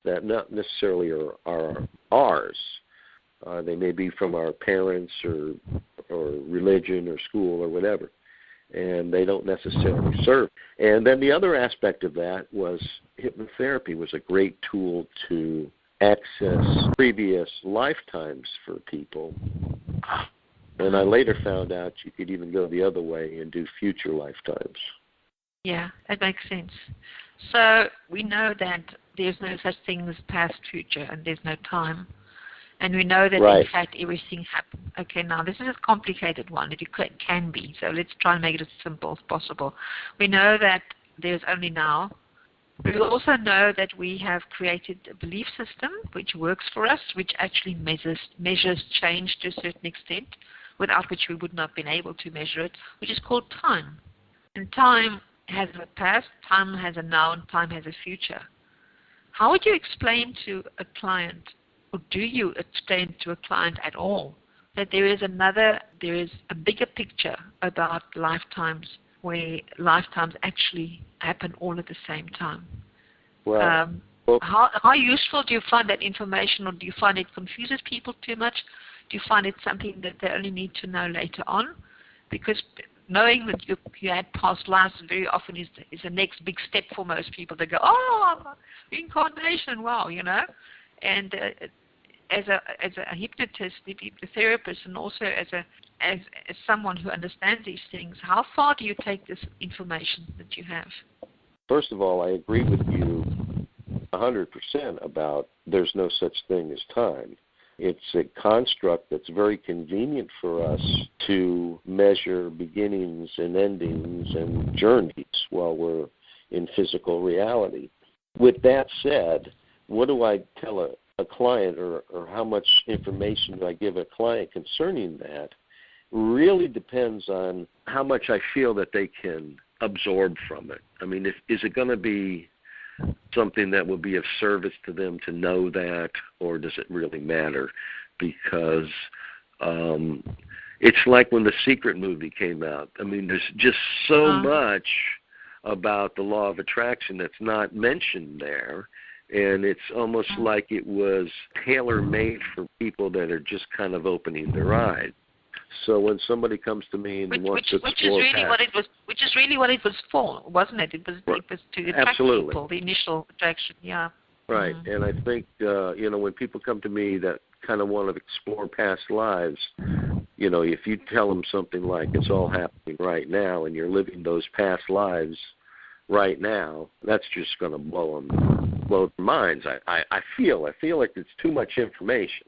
that not necessarily are ours. They may be from our parents or religion or school or whatever, and they don't necessarily serve. And then the other aspect of that was hypnotherapy was a great tool to access previous lifetimes for people. And I later found out you could even go the other way and do future lifetimes. Yeah, that makes sense. So we know that there's no such thing as past, future, and there's no time. And we know that, in fact, everything happens. Okay, now this is a complicated one. It can be. So let's try and make it as simple as possible. We know that there's only now. We also know that we have created a belief system which works for us, which actually measures change to a certain extent, without which we would not have been able to measure it, which is called time. And time has a past, time has a now, and time has a future. How would you explain to a client, or do you explain to a client at all, that there is a bigger picture about lifetimes, where lifetimes actually happen all at the same time? Well, how useful do you find that information, or do you find it confuses people too much? Do you find it something that they only need to know later on? Because knowing that you had past lives very often is the next big step for most people. They go, oh, reincarnation, wow, And as a hypnotist, hypnotherapist, and also as someone who understands these things, how far do you take this information that you have? First of all, I agree with you 100% about there's no such thing as time. It's a construct that's very convenient for us to measure beginnings and endings and journeys while we're in physical reality. With that said, what do I tell a client, or how much information do I give a client concerning that? Really depends on how much I feel that they can absorb from it. I mean, is it going to be something that will be of service to them to know that, or does it really matter? Because it's like when The Secret movie came out. I mean, there's just so much about the law of attraction that's not mentioned there, and it's almost like it was tailor-made for people that are just kind of opening their eyes. So when somebody comes to me and wants to explore which is really what it was for, wasn't it? It was to attract people, the initial attraction, yeah. Right, and I think when people come to me that kind of want to explore past lives, if you tell them something like it's all happening right now and you're living those past lives right now, that's just going to blow their minds. I feel like it's too much information.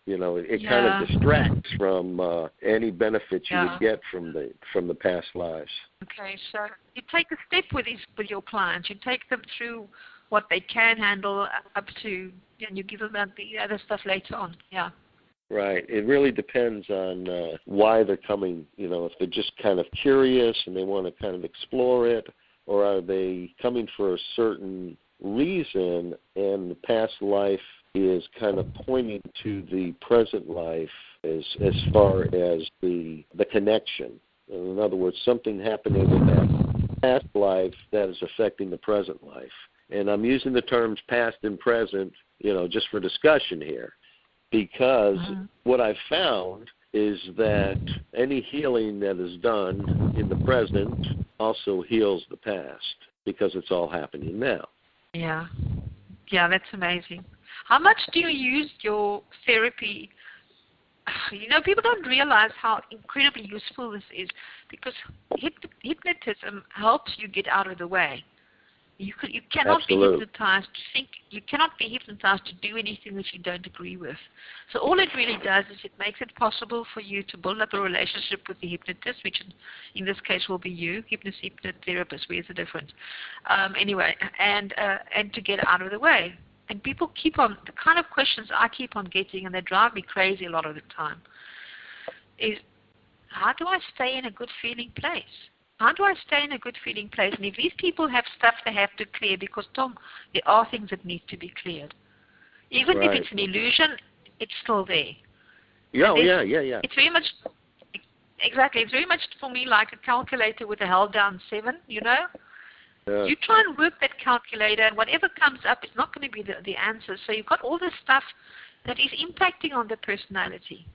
It kind of distracts from any benefits you would get from the past lives. Okay, so you take a step with your clients. You take them through what they can handle up to, and you give them the other stuff later on. Yeah. Right. It really depends on why they're coming. If they're just kind of curious and they want to kind of explore it, or are they coming for a certain reason, and the past life is kind of pointing to the present life as far as the connection. In other words, something happening in that past life that is affecting the present life. And I'm using the terms past and present, just for discussion here, because what I've found is that any healing that is done in the present also heals the past, because it's all happening now. Yeah. Yeah, that's amazing. How much do you use your therapy? People don't realize how incredibly useful this is, because hypnotism helps you get out of the way. You cannot be hypnotized to think. You cannot be hypnotized to do anything that you don't agree with. So all it really does is it makes it possible for you to build up a relationship with the hypnotist, which in this case will be you, hypnotherapist. Where's the difference? Anyway, and to get out of the way. And people keep on, the kind of questions I keep on getting, and they drive me crazy a lot of the time, is how do I stay in a good feeling place? How do I stay in a good feeling place? And if these people have stuff they have to clear, because, Tom, there are things that need to be cleared. Even if it's an illusion, it's still there. Yeah, It's very much, exactly, it's very much for me like a calculator with a held down 7, you try and work that calculator, and whatever comes up is not going to be the answer. So you've got all this stuff that is impacting on the personality.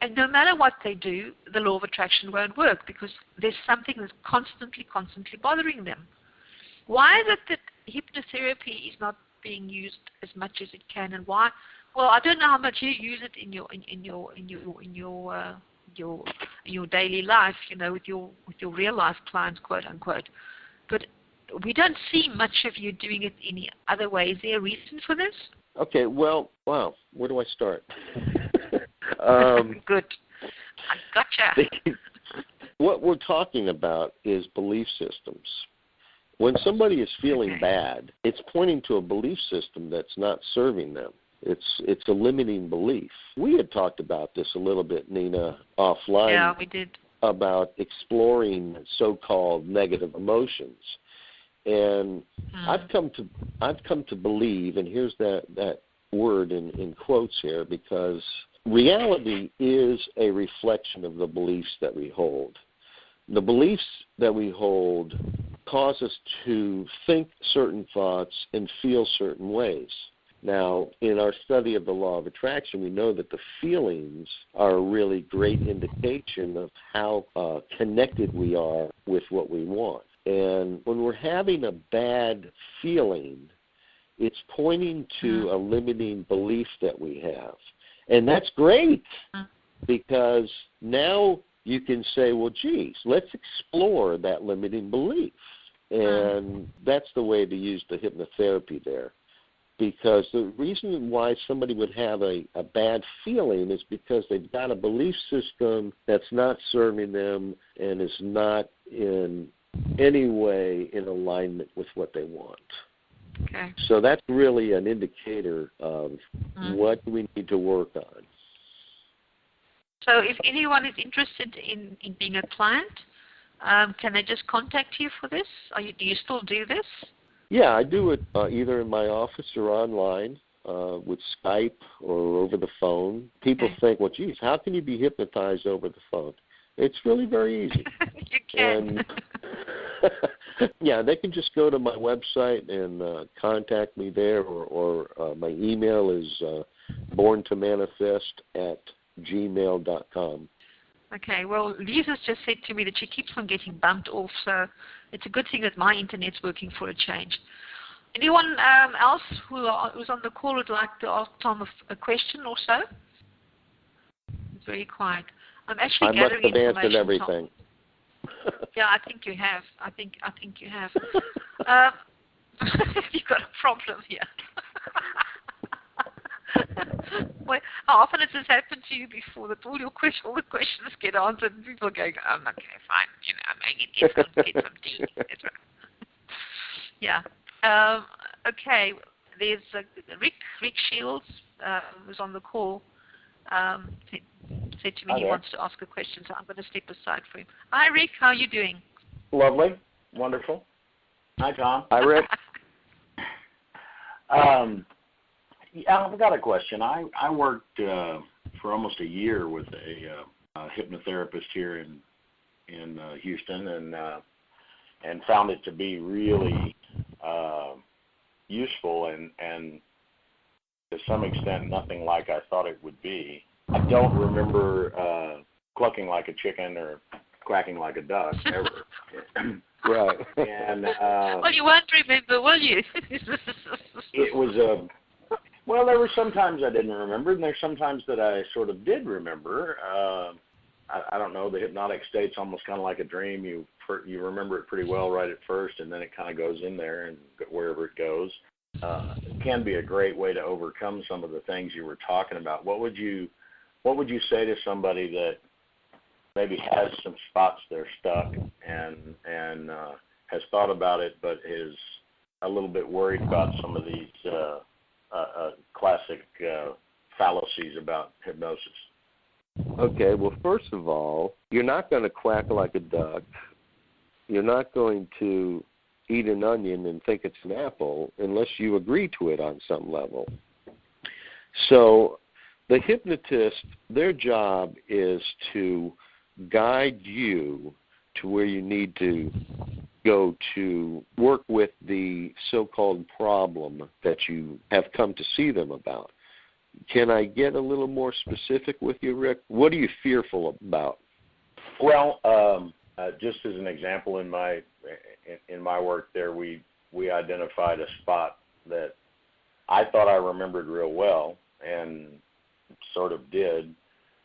And no matter what they do, the law of attraction won't work because there's something that's constantly bothering them. Why is it that hypnotherapy is not being used as much as it can, and why? Well, I don't know how much you use it in your daily life, with your real life clients, quote unquote. But we don't see much of you doing it any other way. Is there a reason for this? Okay. Well, wow. Where do I start? Good. I gotcha. What we're talking about is belief systems. When somebody is feeling bad, it's pointing to a belief system that's not serving them. It's a limiting belief. We had talked about this a little bit, Nina, offline. Yeah, we did. About exploring so-called negative emotions. And I've come to believe, and here's that word in quotes here, because reality is a reflection of the beliefs that we hold. The beliefs that we hold cause us to think certain thoughts and feel certain ways. Now, in our study of the law of attraction, we know that the feelings are a really great indication of how connected we are with what we want. And when we're having a bad feeling, it's pointing to a limiting belief that we have. And that's great because now you can say, well, geez, let's explore that limiting belief. And that's the way to use the hypnotherapy there. Because the reason why somebody would have a bad feeling is because they've got a belief system that's not serving them and is not in any way in alignment with what they want. Okay. So that's really an indicator of what we need to work on. So if anyone is interested in being a client, can they just contact you for this? Do you still do this? Yeah, I do it either in my office or online with Skype or over the phone. People think, well, geez, how can you be hypnotized over the phone? It's really very easy. You can. And yeah, they can just go to my website and contact me there, or my email is borntomanifest@gmail.com. Okay, well, Lisa's just said to me that she keeps on getting bumped off, so it's a good thing that my internet's working for a change. Anyone else who's on the call would like to ask Tom a question or so? It's very quiet. I'm actually gathering information. I must have answered everything. Yeah, I think you have. I think you have. You've got a problem here. Well, how often has this happened to you before that all the questions get answered and people go, okay, fine, maybe get some tea. That's right. Yeah. Okay. There's Rick Shields who's on the call. Said to me he wants to ask a question, so I'm going to step aside for him. Hi, Rick. How are you doing? Lovely. Wonderful. Hi, Tom. Hi, Rick. I've got a question. I worked for almost a year with a hypnotherapist here in Houston, and found it to be really useful and to some extent nothing like I thought it would be. I don't remember clucking like a chicken or quacking like a duck ever. Right. And well, you won't remember, will you? It was well, there were some times I didn't remember, and there's some times that I sort of did remember. I don't know, the hypnotic state's almost kind of like a dream. You remember it pretty well right at first, and then it kind of goes in there and wherever it goes. It can be a great way to overcome some of the things you were talking about. What would you say to somebody that maybe has some spots they're stuck and has thought about it, but is a little bit worried about some of these classic fallacies about hypnosis? Okay, well, first of all, you're not going to quack like a duck. You're not going to eat an onion and think it's an apple unless you agree to it on some level. So the hypnotist, their job is to guide you to where you need to go to work with the so-called problem that you have come to see them about. Can I get a little more specific with you, Rick? What are you fearful about? Well, just as an example, in my work there, we identified a spot that I thought I remembered real well, and sort of did,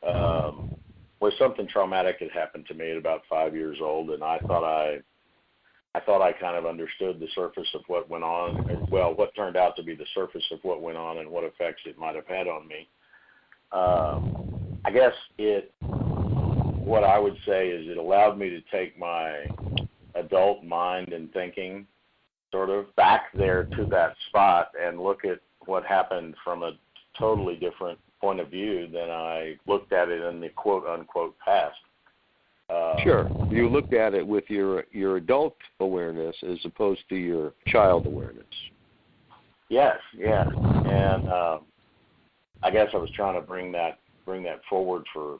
where something traumatic had happened to me at about 5 years old, and I thought I kind of understood the surface of what went on, well, what turned out to be the surface of what went on and what effects it might have had on me. I guess what I would say is it allowed me to take my adult mind and thinking sort of back there to that spot and look at what happened from a totally different point of view than I looked at it in the quote-unquote past. Sure. You looked at it with your adult awareness as opposed to your child awareness. Yes, yeah. And I guess I was trying to bring that forward for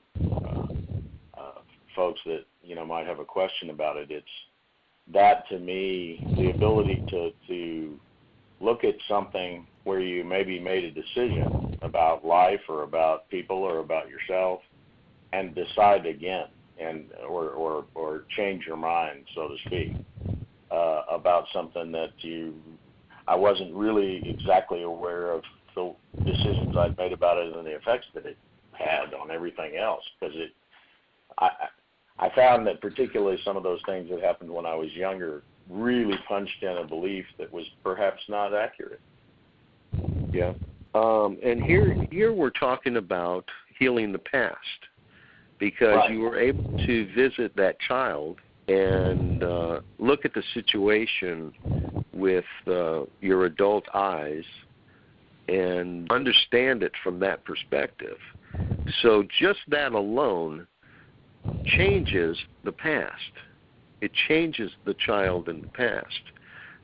folks that, might have a question about it. It's that, to me, the ability to look at something where you maybe made a decision about life or about people or about yourself and decide again or change your mind, so to speak, about something that I wasn't really exactly aware of the decisions I'd made about it and the effects that it had on everything else. Because I found that particularly some of those things that happened when I was younger really punched in a belief that was perhaps not accurate. Yeah. And here we're talking about healing the past, because right. You were able to visit that child and look at the situation with your adult eyes and understand it from that perspective. So just that alone changes the past. It changes the child in the past.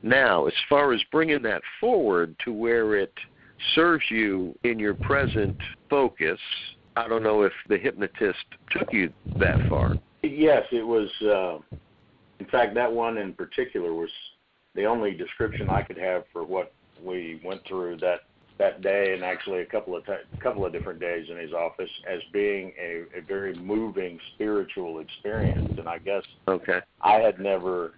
Now, as far as bringing that forward to where it serves you in your present focus, I don't know if the hypnotist took you that far. Yes, it was. In fact, that one in particular was the only description I could have for what we went through that day, and actually a couple of different days in his office, as being a very moving spiritual experience. And I guess I had never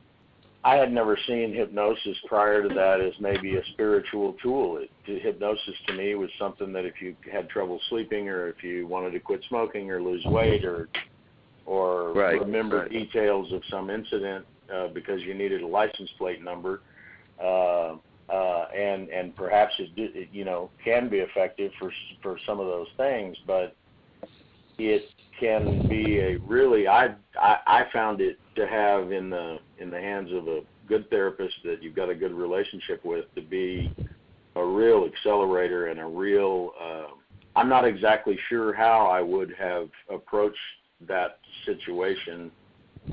seen hypnosis prior to that as maybe a spiritual tool. Hypnosis to me was something that if you had trouble sleeping, or if you wanted to quit smoking or lose weight, or remember details of some incident because you needed a license plate number, and perhaps it can be effective for some of those things, but it can be a really I found it to have in the hands of a good therapist that you've got a good relationship with, to be a real accelerator and a real I'm not exactly sure how I would have approached that situation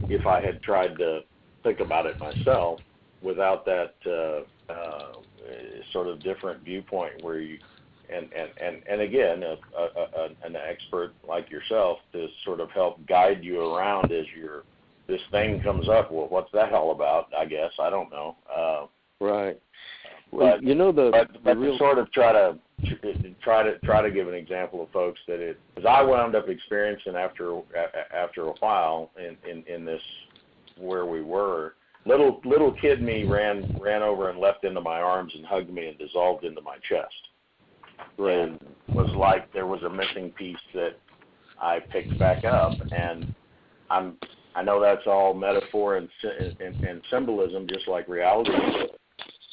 if I had tried to think about it myself without that sort of different viewpoint where you and again an expert like yourself to sort of help guide you around as this thing comes up. Well, what's that all about? I guess I don't know. Right. Well, but to sort of try to give an example of folks that because I wound up experiencing after a while in this where we were. Little kid me ran over and leapt into my arms and hugged me and dissolved into my chest. Right. And was like there was a missing piece that I picked back up. And I know that's all metaphor and symbolism, just like reality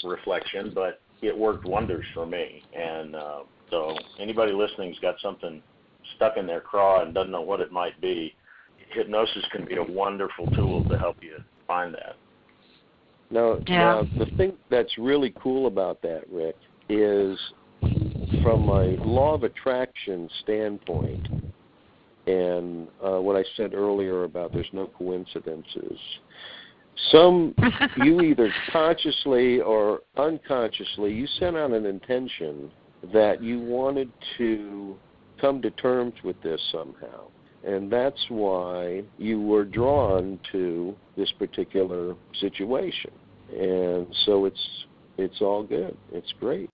reflection, but it worked wonders for me. And so anybody listening's got something stuck in their craw and doesn't know what it might be, hypnosis can be a wonderful tool to help you find that. Now, the thing that's really cool about that, Rick, is from a law of attraction standpoint, and what I said earlier about there's no coincidences, you either consciously or unconsciously, you sent out an intention that you wanted to come to terms with this somehow. And that's why you were drawn to this particular situation. And so it's all good. It's great.